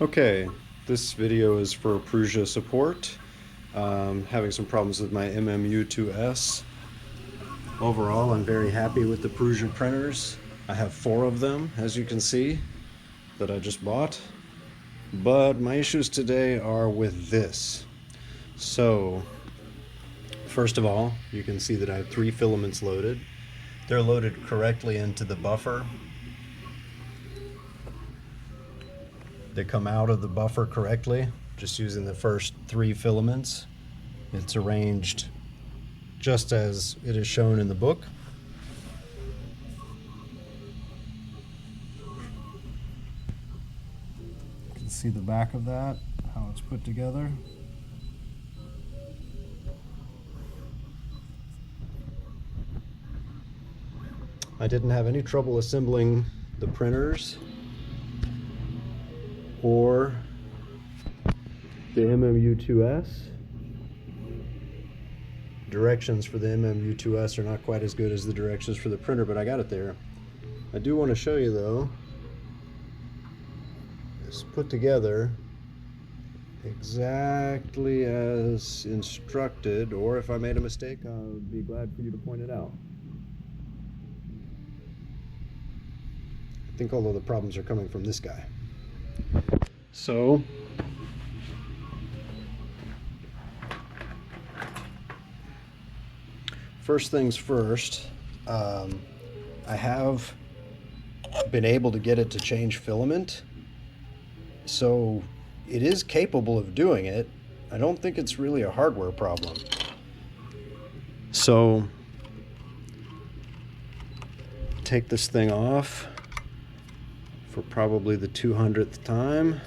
Okay, this video is for Prusa support. Having some problems with my MMU2S. Overall, I'm very happy with the Prusa printers. I have 4 of them, as you can see, that I just bought. But my issues today are with this. So, first of all, you can see that I have 3 filaments loaded. They're loaded correctly into the buffer. They come out of the buffer correctly, just using the first 3 filaments. It's arranged just as it is shown in the book. You can see the back of that, how it's put together. I didn't have any trouble assembling the printers or the MMU2S. Directions for the MMU2S are not quite as good as the directions for the printer, but I got it there. I do want to show you though, it's put together exactly as instructed, or if I made a mistake, I would be glad for you to point it out. I think all of the problems are coming from this guy. So, first things first, I have been able to get it to change filament, so it is capable of doing it. I don't think it's really a hardware problem. So, take this thing off for probably the 200th time.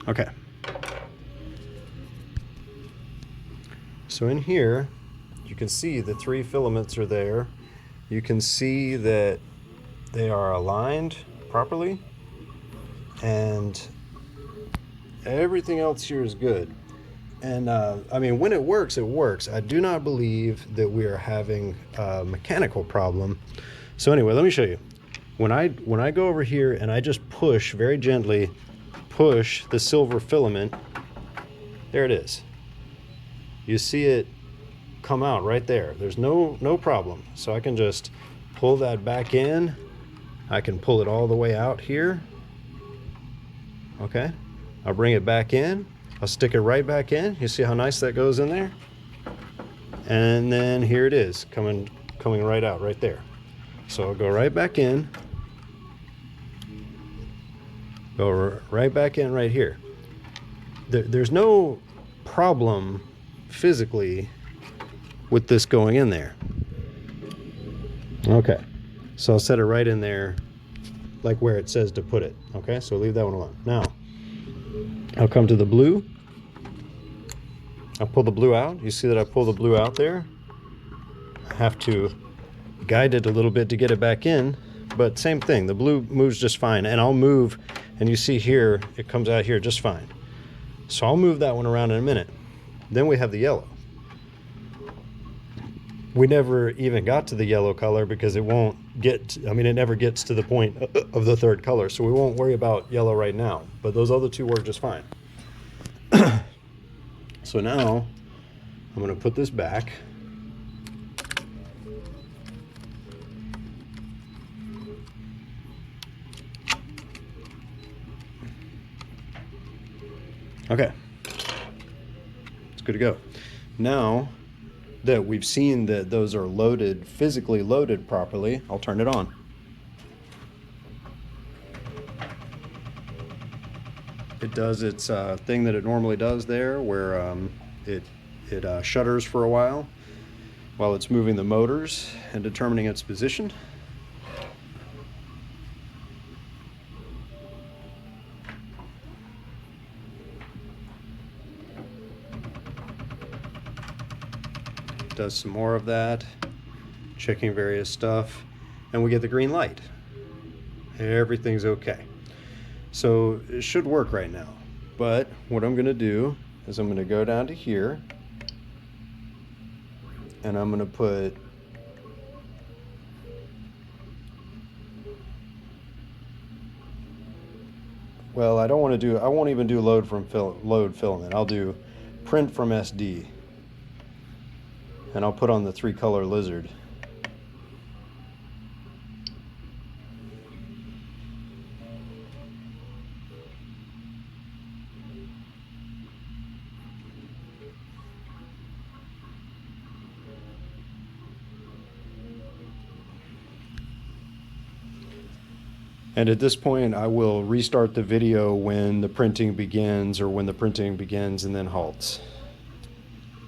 Okay. So in here, you can see the 3 filaments are there. You can see that they are aligned properly, and everything else here is good. And I mean, when it works, it works. I do not believe that we are having a mechanical problem. So anyway, let me show you. When I go over here and I just push very gently, push the silver filament, there it is. You see it come out right there. There's no problem. So I can just pull that back in. I can pull it all the way out here. Okay, I'll bring it back in. I'll stick it right back in. You see how nice that goes in there? And then here it is, coming right out right there. So I'll go right back in. Go right back in right here. There's no problem physically with this going in there. Okay, so I'll set it right in there like where it says to put it. Okay, so leave that one alone. Now, I'll come to the blue. I'll pull the blue out. You see that I pull the blue out there? I have to guide it a little bit to get it back in, but same thing. The blue moves just fine, and I'll move, and you see here, it comes out here just fine. So I'll move that one around in a minute. Then we have the yellow. We never even got to the yellow color because it won't get, I mean, it never gets to the point of the 3rd color, so we won't worry about yellow right now, but those other 2 work just fine. So now I'm going to put this back. Okay, it's good to go. Now that we've seen that those are loaded, physically loaded properly, I'll turn it on. It does its thing that it normally does there, where it shutters for a while it's moving the motors and determining its position. Does some more of that, checking various stuff, and we get the green light. Everything's okay. So it should work right now. But what I'm going to do is I'm going to go down to here, and I'm going to put well, I won't even do load filament. I'll do print from SD. And I'll put on the 3-color lizard. And at this point, I will restart the video when the printing begins, or when the printing begins and then halts.